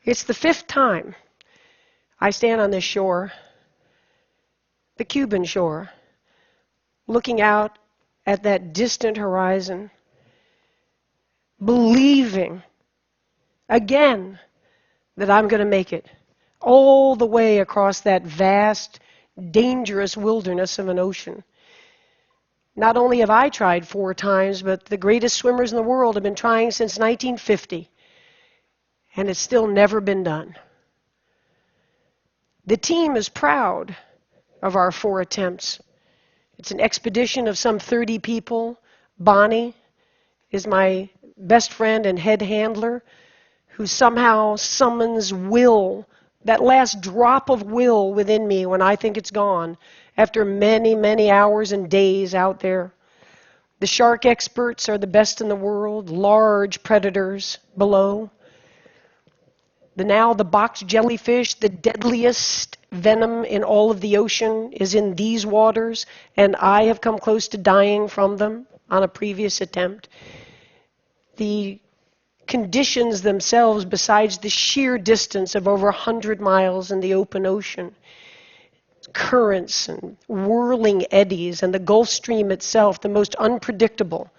It's the 5th time I stand on this shore, the Cuban shore, looking out at that distant horizon, believing again that I'm going to make it all the way across that vast, dangerous wilderness of an ocean. Not only have I tried 4 times, but the greatest swimmers in the world have been trying since 1950, and it's still never been done. The team is proud of our 4 attempts. It's an expedition of some 30 people. Bonnie is my best friend and head handler, who somehow summons will, that last drop of will within me when I think it's gone, after many, many hours and days out there. The shark experts are the best in the world, large predators below. The box jellyfish, the deadliest venom in all of the ocean, is in these waters, and I have come close to dying from them on a previous attempt. The conditions themselves, besides the sheer distance of over 100 miles in the open ocean, currents and whirling eddies, and the Gulf Stream itself, the most unpredictable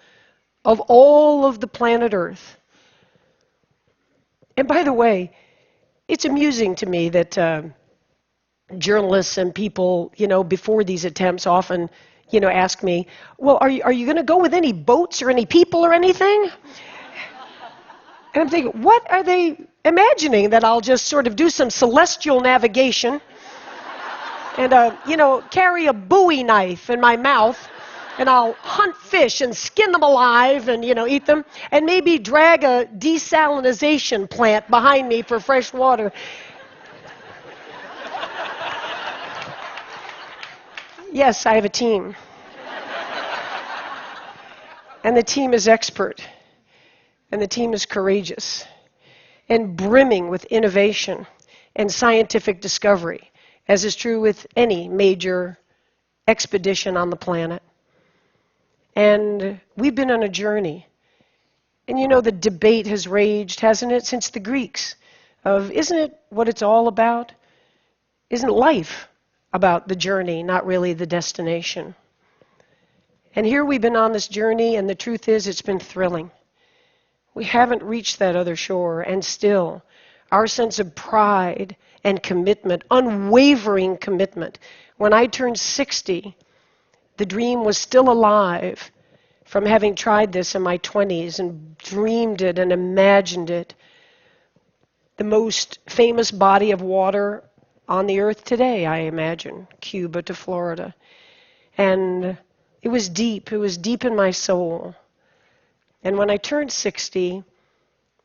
of all of the planet Earth. And by the way, it's amusing to me that journalists and people, before these attempts often, ask me, well, are you going to go with any boats or any people or anything? And I'm thinking, what are they imagining? That I'll just sort of do some celestial navigation and, carry a Bowie knife in my mouth, and I'll hunt fish and skin them alive and, eat them, and maybe drag a desalinization plant behind me for fresh water. Yes, I have a team. And the team is expert. And the team is courageous and brimming with innovation and scientific discovery, as is true with any major expedition on the planet. And we've been on a journey. And the debate has raged, hasn't it, since the Greeks, of isn't it what it's all about? Isn't life about the journey, not really the destination? And here we've been on this journey, and the truth is it's been thrilling. We haven't reached that other shore, and still, our sense of pride and commitment, unwavering commitment. When I turned 60, the dream was still alive from having tried this in my 20s and dreamed it and imagined it. The most famous body of water on the earth today, I imagine, Cuba to Florida. And it was deep in my soul. And when I turned 60,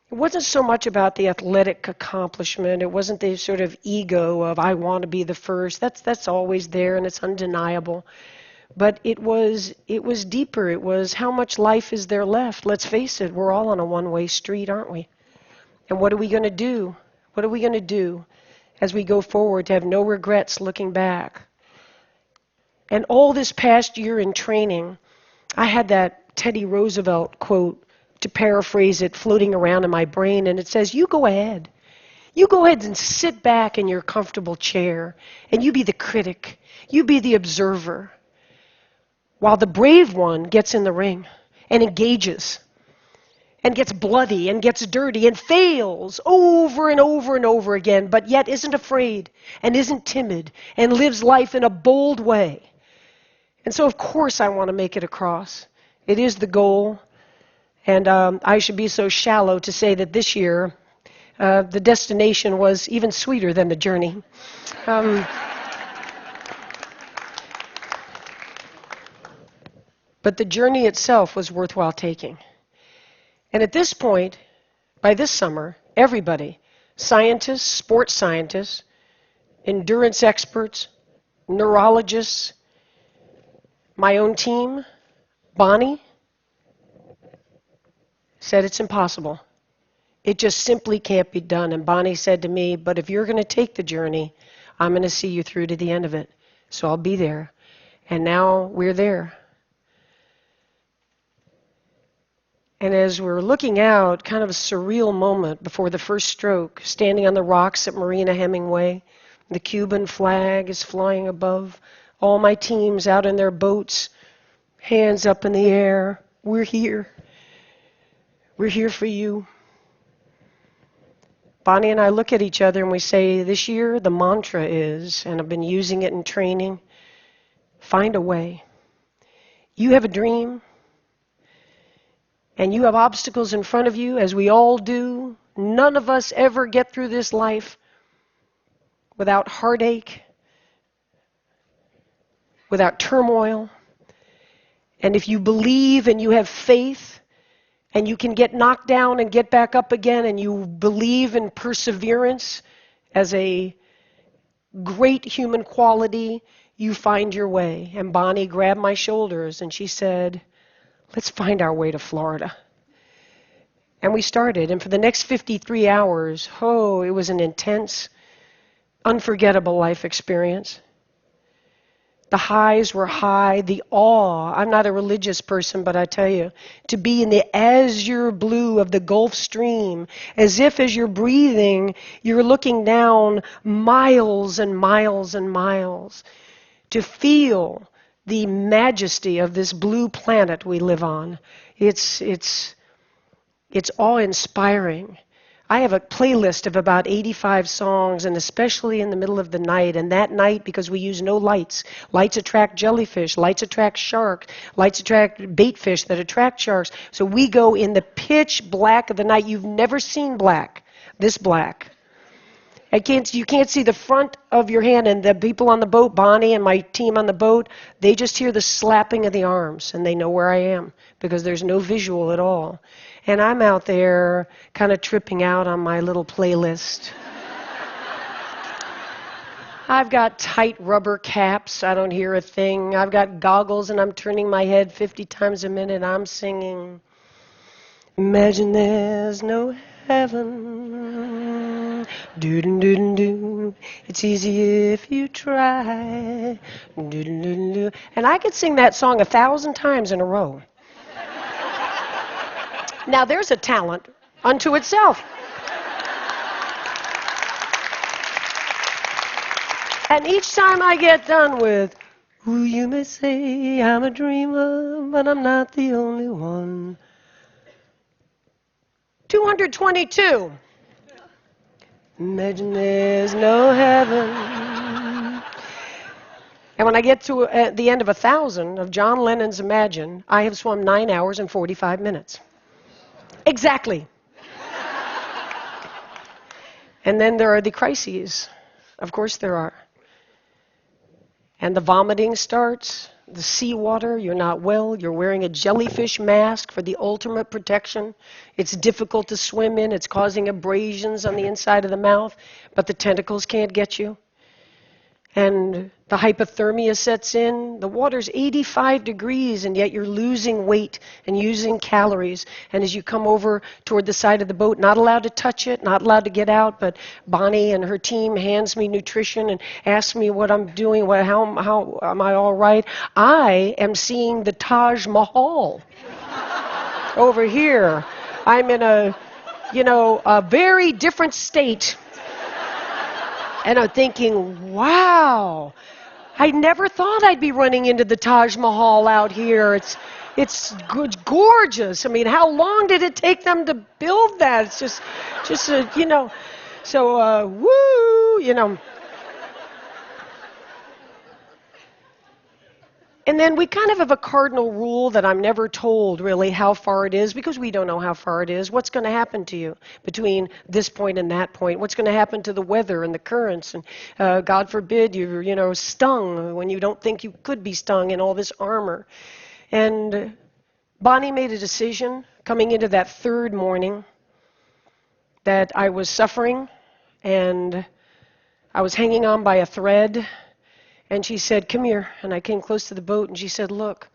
it wasn't so much about the athletic accomplishment. It wasn't the sort of ego of I want to be the first. That's always there, and it's undeniable. But it was deeper. It was how much life is there left? Let's face it, we're all on a one-way street, aren't we? And what are we going to do? What are we going to do as we go forward to have no regrets looking back? And all this past year in training, I had that Teddy Roosevelt quote, to paraphrase it, floating around in my brain, and it says, you go ahead. You go ahead and sit back in your comfortable chair, and you be the critic. You be the observer, while the brave one gets in the ring and engages and gets bloody and gets dirty and fails over and over and over again, but yet isn't afraid and isn't timid and lives life in a bold way. And so, of course, I want to make it across. It is the goal, and I should be so shallow to say that this year the destination was even sweeter than the journey. But the journey itself was worthwhile taking. And at this point, by this summer, everybody, scientists, sports scientists, endurance experts, neurologists, my own team, Bonnie, said it's impossible. It just simply can't be done. And Bonnie said to me, but if you're going to take the journey, I'm going to see you through to the end of it. So I'll be there. And now we're there. And as we're looking out, kind of a surreal moment before the first stroke, standing on the rocks at Marina Hemingway, the Cuban flag is flying above, all my teams out in their boats, hands up in the air. We're here. We're here for you. Bonnie and I look at each other and we say, this year the mantra is, and I've been using it in training, find a way. You have a dream, and you have obstacles in front of you, as we all do. None of us ever get through this life without heartache, without turmoil. And if you believe and you have faith, and you can get knocked down and get back up again, and you believe in perseverance as a great human quality, you find your way. And Bonnie grabbed my shoulders and she said, let's find our way to Florida. And we started. And for the next 53 hours, it was an intense, unforgettable life experience. The highs were high, the awe. I'm not a religious person, but I tell you, to be in the azure blue of the Gulf Stream, as if as you're breathing, you're looking down miles and miles and miles, to feel the majesty of this blue planet we live on. It's awe-inspiring. I have a playlist of about 85 songs, and especially in the middle of the night. And that night, because we use no lights, lights attract jellyfish, lights attract sharks, lights attract bait fish that attract sharks. So we go in the pitch black of the night. You've never seen black, this black. You can't see the front of your hand, and the people on the boat, Bonnie and my team on the boat, they just hear the slapping of the arms, and they know where I am because there's no visual at all. And I'm out there kind of tripping out on my little playlist. I've got tight rubber caps. I don't hear a thing. I've got goggles, and I'm turning my head 50 times a minute. I'm singing, imagine there's no heaven. Do-do-do-do-do. It's easy if you try. Do-do-do-do. And I could sing that song 1,000 times in a row. Now, there's a talent unto itself. And each time I get done with, ooh, you may say I'm a dreamer, but I'm not the only one. 222. Imagine there's no heaven. And when I get to the end of 1,000 of John Lennon's Imagine, I have swum 9 hours and 45 minutes. Exactly. And then there are the crises. Of course there are. And the vomiting starts, the seawater, you're not well, you're wearing a jellyfish mask for the ultimate protection. It's difficult to swim in, it's causing abrasions on the inside of the mouth, but the tentacles can't get you. And the hypothermia sets in. The water's 85 degrees, and yet you're losing weight and using calories. And as you come over toward the side of the boat, not allowed to touch it, not allowed to get out, but Bonnie and her team hands me nutrition and asks me what I'm doing, how am I all right? I am seeing the Taj Mahal over here. I'm in a very different state. And I'm thinking, wow, I never thought I'd be running into the Taj Mahal out here. It's gorgeous. I mean, how long did it take them to build that? It's just so, woo. And then we kind of have a cardinal rule that I'm never told really how far it is, because we don't know how far it is. What's going to happen to you between this point and that point? What's going to happen to the weather and the currents? And God forbid you're stung when you don't think you could be stung in all this armor. And Bonnie made a decision coming into that third morning that I was suffering and I was hanging on by a thread. And she said, come here. And I came close to the boat, and she said, look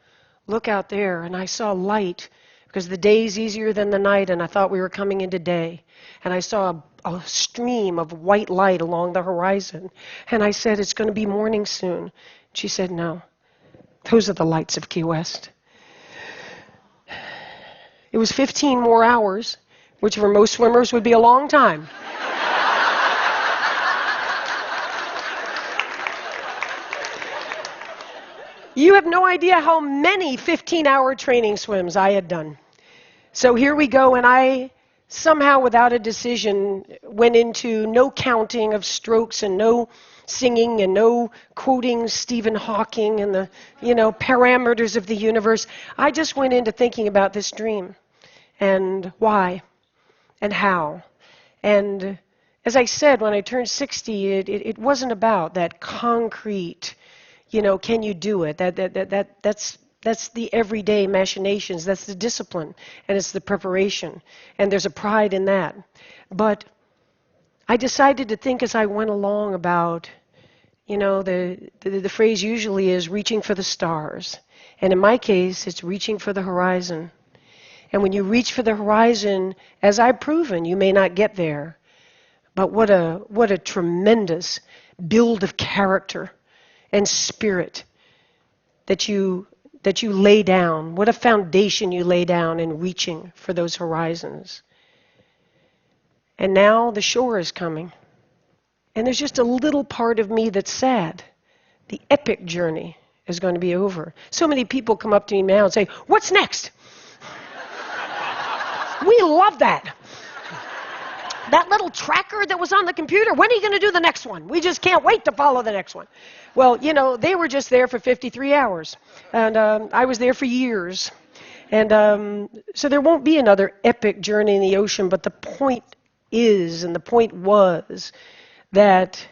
out there. And I saw light, because the day's easier than the night, and I thought we were coming into day. And I saw a stream of white light along the horizon. And I said, it's going to be morning soon. She said, no, those are the lights of Key West. It was 15 more hours, which for most swimmers would be a long time. You have no idea how many 15-hour training swims I had done. So here we go, and I somehow, without a decision, went into no counting of strokes and no singing and no quoting Stephen Hawking and the, parameters of the universe. I just went into thinking about this dream and why and how. And as I said, when I turned 60, it wasn't about that concrete, can you do it? That's the everyday machinations. That's the discipline, and it's the preparation, and there's a pride in that. But I decided to think as I went along about, the phrase usually is reaching for the stars, and in my case, it's reaching for the horizon. And when you reach for the horizon, as I've proven, you may not get there, but what a tremendous build of character and spirit that you lay down. What a foundation you lay down in reaching for those horizons. And now the shore is coming. And there's just a little part of me that's sad. The epic journey is going to be over. So many people come up to me now and say, "What's next?" We love that. That little tracker that was on the computer, when are you going to do the next one? We just can't wait to follow the next one. Well, they were just there for 53 hours. And I was there for years. And so there won't be another epic journey in the ocean, but the point is, and the point was, that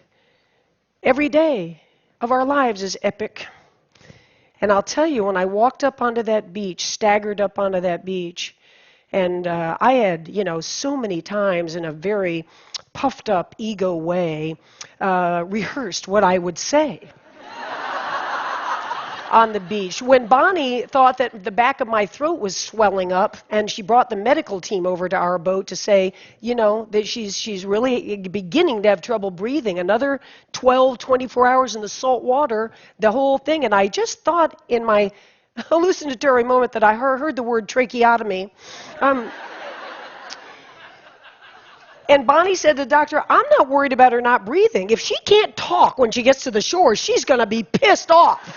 every day of our lives is epic. And I'll tell you, when I walked up onto that beach, staggered up onto that beach, and I had, so many times in a very puffed up ego way, rehearsed what I would say on the beach. When Bonnie thought that the back of my throat was swelling up, and she brought the medical team over to our boat to say, that she's really beginning to have trouble breathing. Another 12, 24 hours in the salt water, the whole thing. And I just thought in my hallucinatory moment that I heard the word tracheotomy. And Bonnie said to the doctor, "I'm not worried about her not breathing. If she can't talk when she gets to the shore, she's going to be pissed off."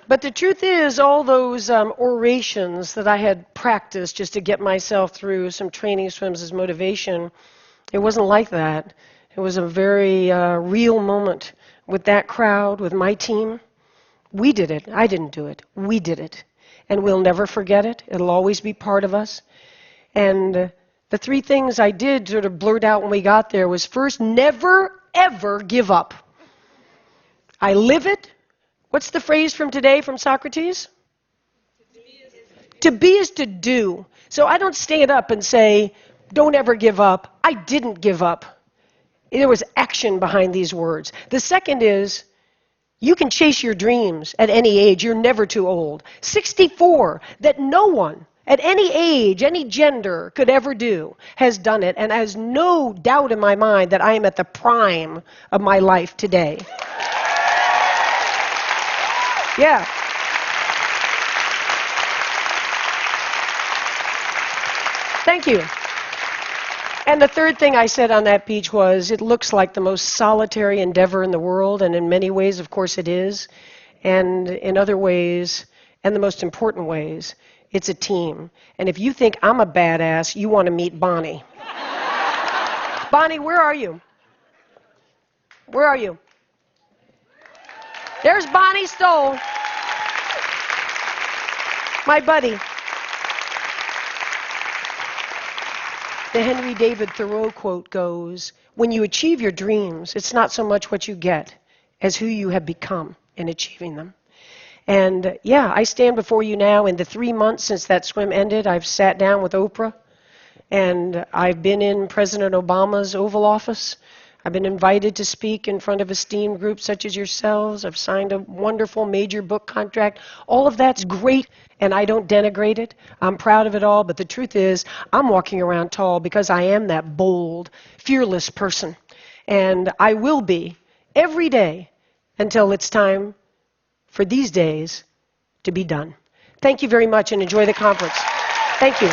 But the truth is, all those orations that I had practiced just to get myself through some training swims as motivation, it wasn't like that. It was a very real moment with that crowd, with my team. We did it. I didn't do it. We did it. And we'll never forget it. It'll always be part of us. And the three things I did sort of blurt out when we got there was, first, never, ever give up. I live it. What's the phrase from today from Socrates? To be is to do. So I don't stand up and say, don't ever give up. I didn't give up. There was action behind these words. The second is, you can chase your dreams at any age. You're never too old. 64, that no one at any age, any gender could ever do, has done it, and has no doubt in my mind that I am at the prime of my life today. Yeah. Thank you. And the third thing I said on that beach was, it looks like the most solitary endeavor in the world, and in many ways, of course, it is. And in other ways, and the most important ways, it's a team. And if you think I'm a badass, you want to meet Bonnie. Bonnie, where are you? Where are you? There's Bonnie Stoll, my buddy. The Henry David Thoreau quote goes, when you achieve your dreams, it's not so much what you get as who you have become in achieving them. And yeah, I stand before you now. In the 3 months since that swim ended, I've sat down with Oprah, and I've been in President Obama's Oval Office. I've been invited to speak in front of esteemed groups such as yourselves. I've signed a wonderful major book contract. All of that's great, and I don't denigrate it. I'm proud of it all, but the truth is, I'm walking around tall because I am that bold, fearless person. And I will be every day until it's time for these days to be done. Thank you very much and enjoy the conference. Thank you.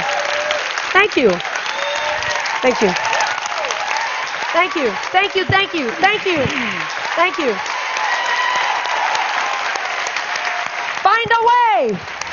Thank you. Thank you. Thank you. Thank you. Thank you. Thank you. Thank you. Find a way.